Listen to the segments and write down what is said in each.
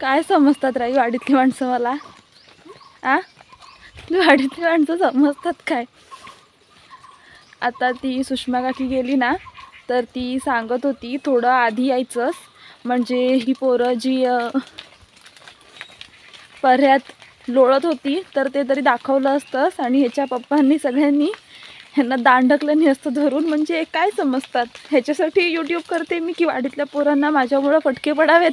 काय समजतात राई वाडीतली माणसं मला? वाडीतली माणसं समजतात काय? आता ती सुषमा काकी गेली ना, तर ती सांगत होती थोडं आधी यायचंस, म्हणजे ही पोरं जी पर्यात लोळत होती तर ते तरी दाखवलं असतंस आणि ह्याच्या पप्पांनी सगळ्यांनी ह्यांना दांडकलं असतं धरून. म्हणजे काय समजतात? ह्याच्यासाठी यूट्यूब करते मी की वाडीतल्या पोरांना माझ्यामुळं फटके पडावेत?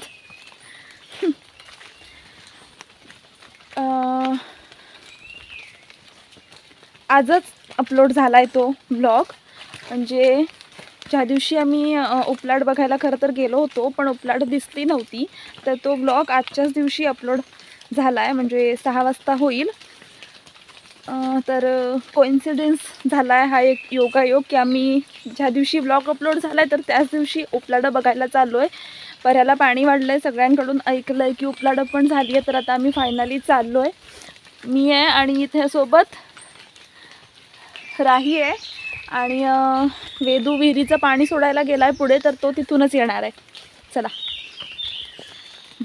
आजच अपलोड झाला आहे तो ब्लॉग. म्हणजे ज्या दिवशी आम्ही उपलाट बघायला खरं तर गेलो होतो, पण उपलाट दिसली नव्हती, तर तो ब्लॉग आजच्याच दिवशी अपलोड झाला आहे. म्हणजे 6 वाजता होईल. तर कोइन्सिडन्स झाला आहे हा एक योगायोग की आम्ही ज्या दिवशी ब्लॉग अपलोड झाला आहे तर त्याच दिवशी उपलाटं बघायला चाललो आहे. पर्याला पाणी वाढलं आहे, सगळ्यांकडून ऐकलं आहे की उपलाटं पण झाली आहे. तर आता आम्ही फायनली चाललो आहे. मी आहे आणि इथे सोबत राही आहे आणि वेदू विहिरीचं पाणी सोडायला गेला आहे पुढे, तर तो तिथूनच येणार आहे. चला.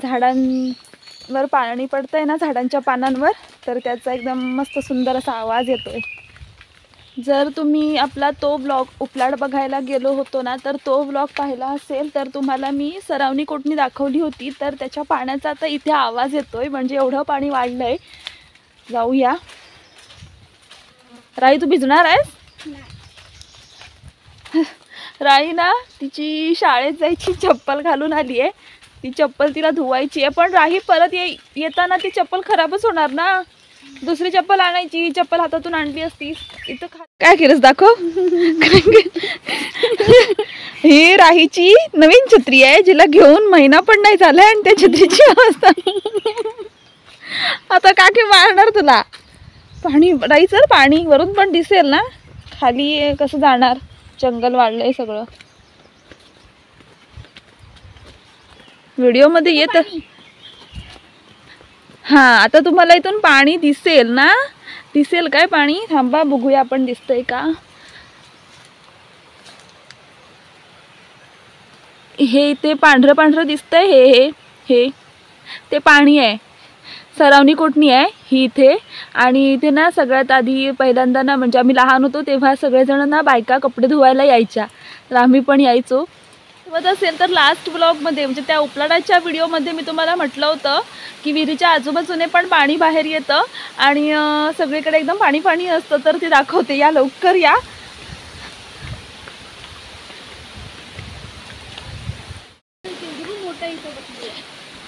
झाडांवर पाणी पडतं आहे ना, झाडांच्या पानांवर, तर त्याचा एकदम मस्त सुंदर असा आवाज येतोय. जर तुम्ही आपला तो ब्लॉग उपलाट बघायला गेलो होतो ना, तर तो ब्लॉग पाहिला असेल तर तुम्हाला मी सरावणी कोटणी दाखवली होती, तर त्याच्या पाण्याचा आता इथे आवाज येतोय. म्हणजे एवढं पाणी वाढलं आहे. जाऊया. राई, तू भिजणार आहेस? राई ना तिची शाळेत जायची चप्पल घालून आली आहे. ती चप्पल तिला धुवायची आहे, पण राही परत येताना ती चप्पल खराबच होणार ना. दुसरी चप्पल आणायची. चप्पल हातातून आणली असती. इथं काय केलंस दाखव. ही राहीची नवीन छत्री आहे, जिला घेऊन महिना पण नाही झालाय आणि त्या छत्रीची अवस्था. आता काकी मारणार तुला. पाणी राही, सर पाणी वरून पण दिसेल ना, खाली कसं जाणार? जंगल वाढलंय सगळं. व्हिडिओ मध्ये येत. हा, आता तुम्हाला इथून पाणी दिसेल ना? दिसेल काय पाणी? थांबा बघूया आपण दिसतंय का. हे इथे पांढरं पांढरं दिसतंय. हे ते पाणी आहे. सरावणी कोटणी आहे ही इथे. आणि इथे ना सगळ्यात आधी पहिल्यांदा ना, म्हणजे आम्ही लहान होतो तेव्हा सगळेजण ना बायका कपडे धुवायला यायच्या, तर आम्ही पण यायचो. मग असेल तर लास्ट ब्लॉगमध्ये, म्हणजे त्या उपलाटाच्या व्हिडिओमध्ये मी तुम्हाला म्हटलं होतं की विहिरीच्या आजूबाजूने पण पाणी बाहेर येतं आणि सगळीकडे एकदम पाणी पाणी असतं, तर ते दाखवते. या लवकर या.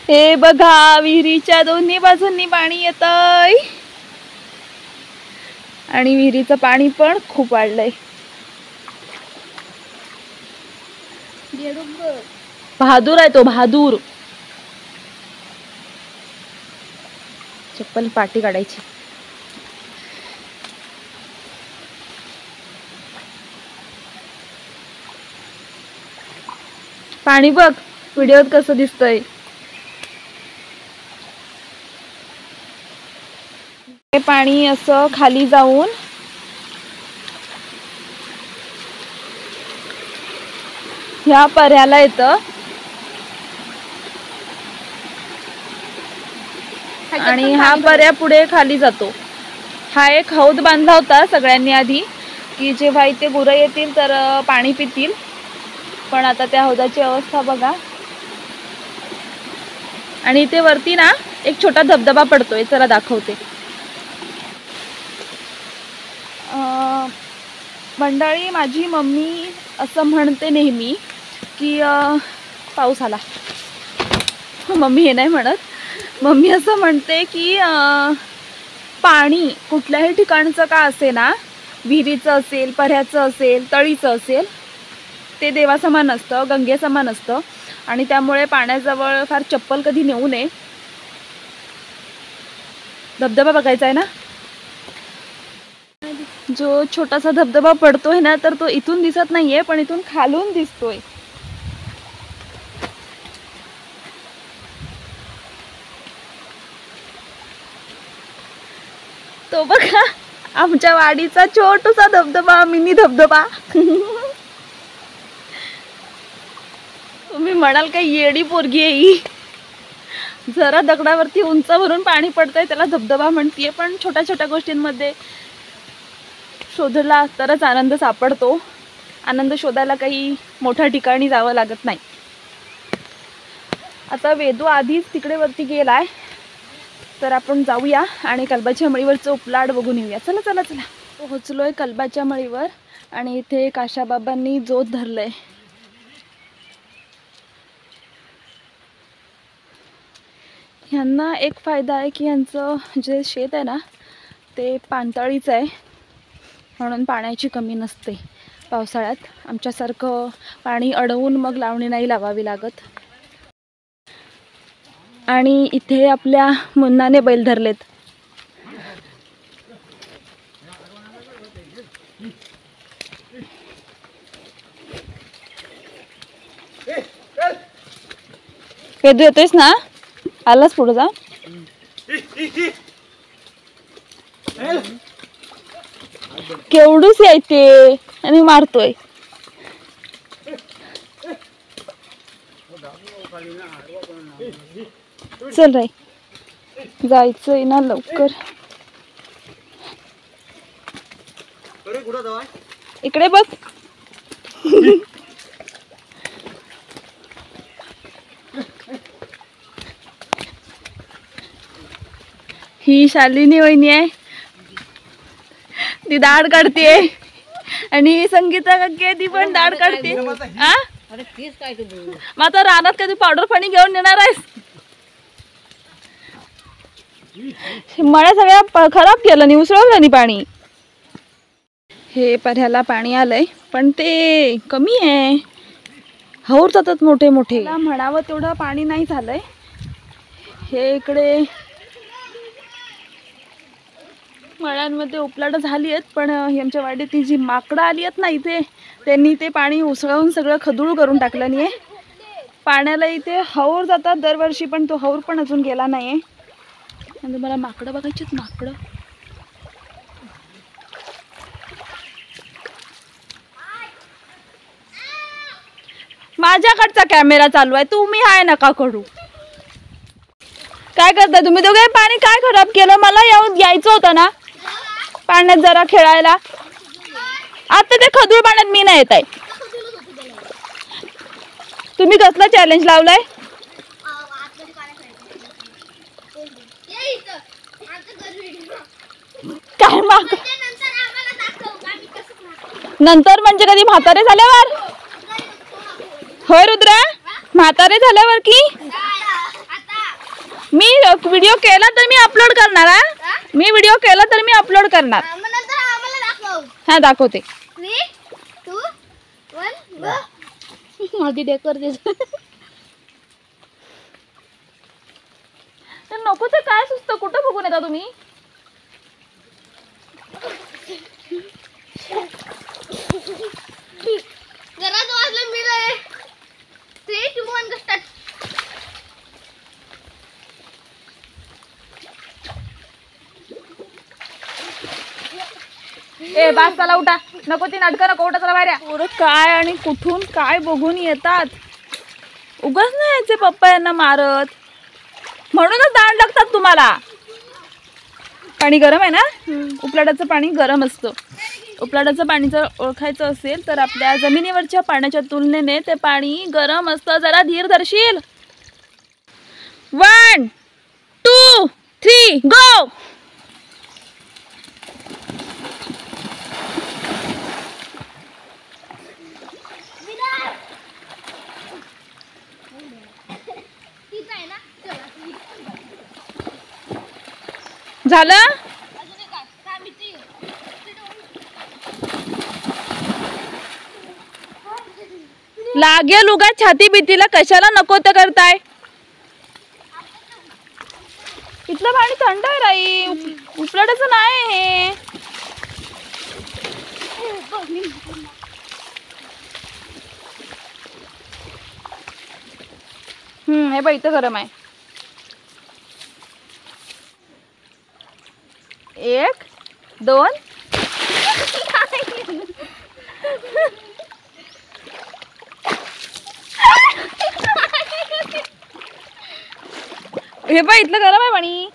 हे बघा, विहिरीच्या दोन्ही बाजूंनी पाणी येतंय आणि विहिरीचं पाणी पण खूप वाढलंय. बहादूर आहे तो, बहादूर. चप्पल पाठी काढायची. पाणी बघ व्हिडिओत कसं दिसतंय. हे पाणी असं खाली जाऊन ह्या पर्याला येतं आणि हा पर्या पुढे खाली जातो. हा एक हौद बांधला होता सगळ्यांनी आधी, की जेव्हा इथे गुरं येतील तर पाणी पितील. पण आता त्या हौदाची अवस्था बघा. आणि इथे वरती ना एक छोटा धबधबा पडतोय, चला दाखवते. मंडळी, माझी मम्मी असं म्हणते नेहमी की पाऊस आला. मम्मी हे नाही म्हणत. मम्मी असं म्हणते की पाणी कुठल्याही ठिकाणचं का असे ना, विहिरीचं असेल, पर्याचं असेल, तळीचं असेल, ते देवासमान असतं, गंगेसमान असतं. आणि त्यामुळे पाण्याजवळ फार चप्पल कधी नेऊ नये. धबधबा बघायचा आहे ना, जो छोटासा धबधबा पडतोय ना, तर तो इथून दिसत नाहीये, पण इथून खालून दिसतोय. तो बघा, आमच्या वाडीचा छोटासा धबधबा, मिनी धबधबा. तुम्ही म्हणाल काय येडी पोरगी आहे ही. जरा दगडावरती उंच भरून पाणी पडतंय त्याला धबधबा म्हणतीये, पण छोट्या छोट्या गोष्टींमध्ये शोधला तरच आनंद सापडतो. आनंद शोधायला काही मोठ्या ठिकाणी जावं लागत नाही. आता वेदू आधीच तिकडे वरती गेलाय, तर आपण जाऊया आणि कलबाच्या मळीवरचं उपलाड बघून येऊया. चला चला चला. पोहोचलोय कलबाच्या मळीवर आणि इथे काशाबाबांनी जोत धरलंय. ह्यांना एक फायदा आहे की यांचं जे शेत आहे ना ते पाणतळीचं आहे, म्हणून पाण्याची कमी नसते पावसाळ्यात. आमच्यासारखं पाणी अडवून मग लावणी नाही लावावी लागत. आणि इथे आपल्या मुन्नाने बैल धरलेत. वेदू येतोयस ना? आलाच पुढे जा. केवढूच यायचे आणि मारतोय. चल रे, जायचंय ना लवकर. इकडे बघ. ही शालिनी वहिनी आहे, ती दाढ काढते. आणि संगीता काकी ती पण दाढ काढते. मग आता रानात कधी पावडर पाणी घेऊन येणार आहेस? मळ्या सगळ्या खराब केलं नाही, उसळवलं नाही पाणी. हे पर्याला पाणी आलंय पण ते कमी आहे. हौर जातात मोठे मोठे. म्हणावं तेवढं पाणी नाही झालंय. हे इकडे मळ्यांमध्ये उपलाट झाली आहेत, पण आमच्या वाडीत ती जी माकडं आली आहेत ना इथे, त्यांनी ते पाणी उसळवून सगळं खदूळ करून टाकलं नाहीये. पाण्याला इथे हौर जातात दरवर्षी, पण तो हौर पण अजून गेला नाहीये. आणि मला माकडं बघायची आहेत. माकडं माझ्याकडचा कॅमेरा चालू आहे, तुम्ही हाय नका करू. काय करताय तुम्ही दोघे? पाणी काय खराब केलं? मला यायचं होतं ना पाण्यात जरा खेळायला. आता ते खदूळ पाण्यात मी नाही येत आहे. तुम्ही कसला चॅलेंज लावलाय? काय माग नंतर म्हणजे कधी म्हातारे झाल्यावर? होय रुद्रा, म्हातारे झाल्यावर की मी व्हिडिओ केला तर मी अपलोड करणार. मी व्हिडिओ केला तर मी अपलोड करणार. हा दाखवते. नको ते काय सुचतं, कुठं बघून येता तुम्ही? ए बास, चला उठा. नको ती नाटकं नको, उठा चला बाहेर. पोरं काय आणि कुठून काय बघून येतात. उगाच नाही यायचे पप्पा यांना मारत, म्हणूनच दांड लागतात तुम्हाला. पाणी गरम आहे ना? उपलाटाचं पाणी गरम असतं. उपलाटाचं पाणी जर ओळखायचं असेल तर आपल्या जमिनीवरच्या पाण्याच्या तुलनेने ते पाणी गरम असतं. जरा धीर धरशील. 1 2 3 गो. झालं? लागेल उगा छाती भीतीला, कशाला नको तर करताय. इथलं पाणी थंड आहे राई, उपलाटाचं नाही हे. हे बघ इथं गरम आहे. 1 2 हे बघ इथलं गरम आहे पाणी.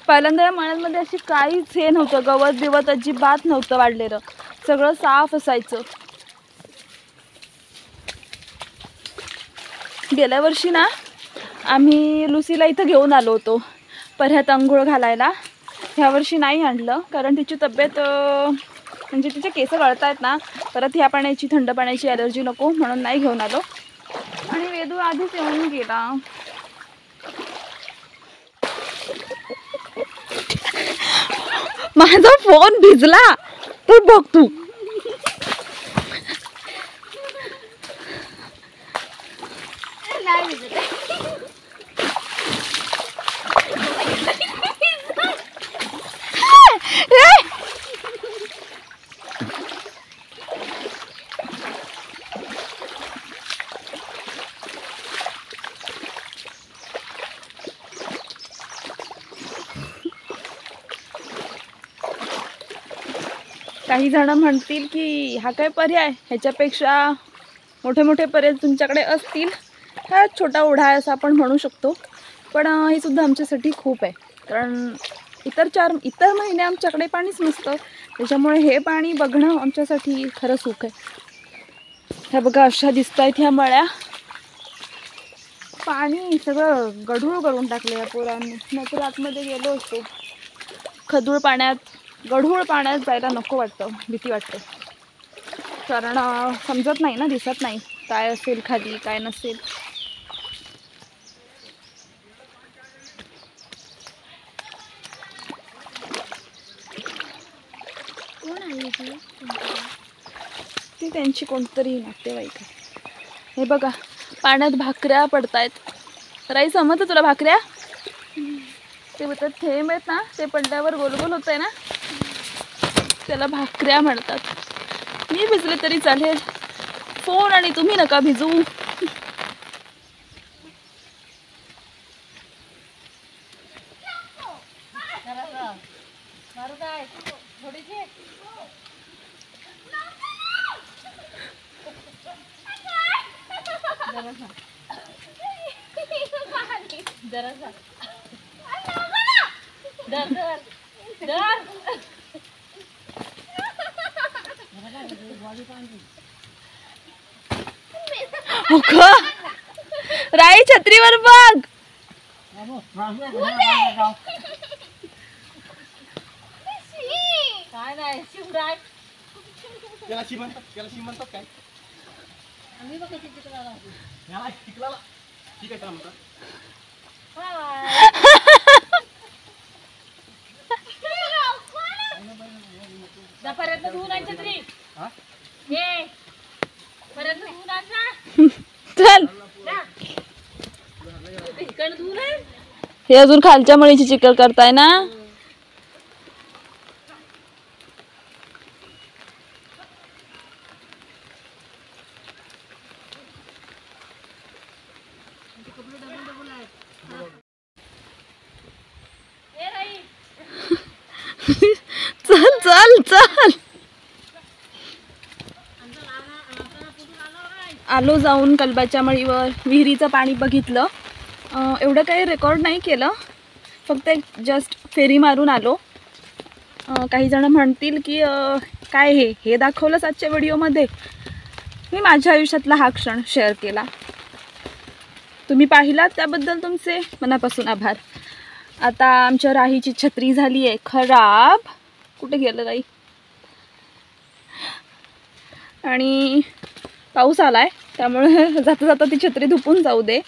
पहिल्यांदा या मळ्यांमध्ये अशी काहीच हे नव्हतं, गवत बिवत अजिबात नव्हतं वाढलेलं, सगळं साफ असायचं. गेल्या वर्षी ना आम्ही लुसीला इथं घेऊन आलो होतो परत अंघोळ घालायला. ह्या वर्षी नाही आणलं कारण तिची तब्येत म्हणजे तिचे केस गळत आहेत ना, परत ह्या पाण्याची थंड पाण्याची ॲलर्जी नको म्हणून नाही घेऊन आलो. आणि वेदू आधीच येऊन गेला. माझा फोन भिजला तर बघ तू. काही जण म्हणतील की हा काय पर्याय, ह्याच्यापेक्षा मोठे मोठे पर्याय तुमच्याकडे असतील. हा छोटा ओढा आहे असं आपण म्हणू शकतो, पण हे सुद्धा आमच्यासाठी खूप आहे. कारण इतर महिने आमच्याकडे पाणीच नसतं, त्याच्यामुळे हे पाणी बघणं आमच्यासाठी खरं सुख आहे. ह्या बघा अशा दिसत आहेत ह्या मळ्या. पाणी सगळं गढूळ करून टाकलं या पोरांनी. नाहीतर आतमध्ये गेलो असतो. खदूळ पाण्यात, गढूळ पाण्यात जायला नको वाटतं, भीती वाटते. कारण समजत नाही ना, दिसत नाही काय असेल खाली काय नसेल. ती त्यांची कोणतरी नातेवाईक आहे. हे बघा पाण्यात भाकऱ्या पडतायत. राई समजतं तुला भाकऱ्या? ते बोलतात थेंब आहेत ना, ते पडल्यावर गोल गोल होत आहे ना, त्याला भाकऱ्या म्हणतात. मी भिजले तरी चालेल, फोन आणि तुम्ही नका भिजू. राई छत्रीवर बघ. काय नाही शिवराय त्याला म्हणतात काय? आम्ही बघ चिकलाला ठीक आहे म्हणतात. पर्यंत धुवून आहे छत्री. हे पर्यंत धुवून आण. चल हे अजून खालच्या मळीची चिकल करताय ना. चल चल चल. आलो जाऊन कलबाच्या मळीवर, विहिरीचं पाणी बघितलं. एवढं काही रेकॉर्ड नाही केलं, फक्त एक जस्ट फेरी मारून आलो. काही जण म्हणतील की काय हे दाखवलंच आजच्या व्हिडिओमध्ये. मी माझ्या आयुष्यातला हा क्षण शेअर केला. तुम्ही पाहिलात त्याबद्दल तुमचे मनापासून आभार. आता आमच्या राहीची छत्री झाली आहे खराब. कुठे गेलं राही? आणि पाऊस आलाय त्यामुळे जाता जाता ती छत्री धुपून जाऊ दे.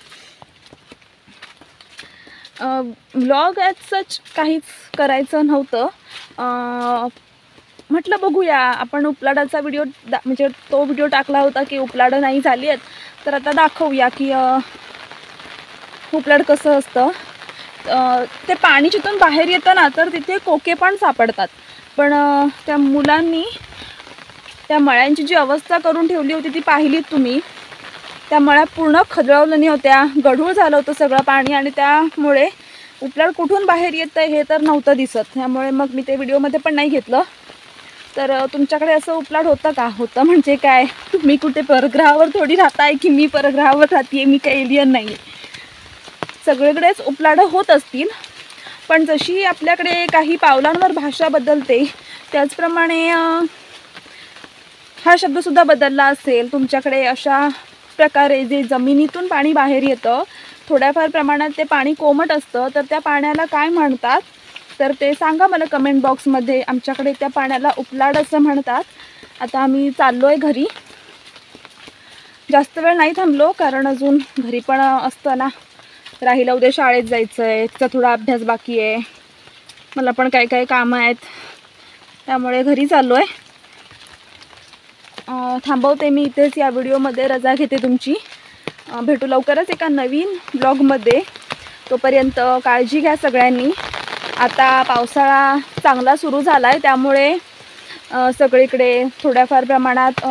व्लॉग ॲज सच काहीच करायचं नव्हतं. म्हटलं बघूया आपण उपलाडाचा व्हिडिओ म्हणजे तो व्हिडिओ टाकला होता की उपलाडं नाही झाली आहेत, तर आता दाखवूया की उपलाड कसं असतं. ते पाणी जिथून बाहेर येतं ना, तर तिथे कोके पण सापडतात. पण त्या मुलांनी त्या मळ्यांची जी अवस्था करून ठेवली होती ती पाहिलीत तुम्ही. त्या मळ्या पूर्ण खदळवल्या होत्या, गढूळ झालं होतं सगळं पाणी, आणि त्यामुळे उपलाड कुठून बाहेर येतं हे तर नव्हतं दिसत. त्यामुळे मग मी ते व्हिडिओमध्ये पण नाही घेतलं. तर तुमच्याकडे असं उपलाड होतं का? होतं म्हणजे काय, तुम्ही कुठे परग्रहावर थोडी राहताय की मी परग्रहावर राहते. मी काही एलियन नाही आहे. सगळीकडेच उपलाडं होत असतील, पण जशी आपल्याकडे काही पावलांवर भाषा बदलते त्याचप्रमाणे हा शब्दसुद्धा बदलला असेल. तुमच्याकडे अशा प्रकारे जे जमिनीतून पाणी बाहेर येतं, थोड्याफार प्रमाणात ते पाणी कोमट असतं, तर त्या पाण्याला काय म्हणतात तर ते सांगा मला कमेंट बॉक्समध्ये. आमच्याकडे त्या पाण्याला उपलाड असं म्हणतात. आता आम्ही चाललो आहे घरी. जास्त वेळ नाही थांबलो कारण अजून घरी पण असतं ना, राहिला उद्या शाळेत जायचं आहे, त्याचा थोडा अभ्यास बाकी आहे, मला पण काही काही कामं आहेत, त्यामुळे घरी चाललो आहे. थांबवते मी इथेच या व्हिडिओमध्ये, रजा घेते तुमची. भेटू लवकरच एका नवीन ब्लॉगमध्ये. तोपर्यंत काळजी घ्या सगळ्यांनी. आता पावसाळा चांगला सुरू झाला आहे, त्यामुळे सगळीकडे थोड्याफार प्रमाणात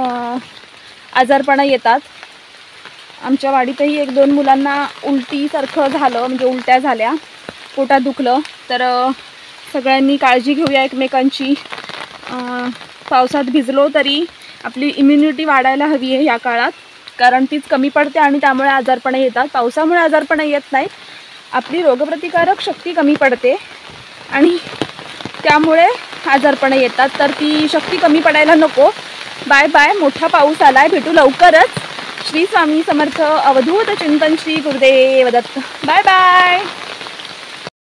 आजारपणा येतात. आमच्या वाडीतही 1-2 मुलांना उलटीसारखं झालं, म्हणजे उलट्या झाल्या, पोटात दुखलं. तर सगळ्यांनी काळजी घेऊया एकमेकांची. पावसात भिजलो तरी आपली इम्युनिटी वाढायला हवी आहे या काळात, कारण तीच कमी पडते आणि त्यामुळे आजारपणा येतात. पावसामुळे आजारपणा येत नाहीत, आपली रोगप्रतिकारक शक्ती कमी पडते आणि त्यामुळे आजारपणा येतात. तर ती शक्ती कमी पडायला नको. Bye bye. मोठा पाऊस आलाय, भेटू लवकरच. श्री स्वामी समर्थ. अवधूत चिंतन. श्री गुरुदेव दत्त. Bye bye.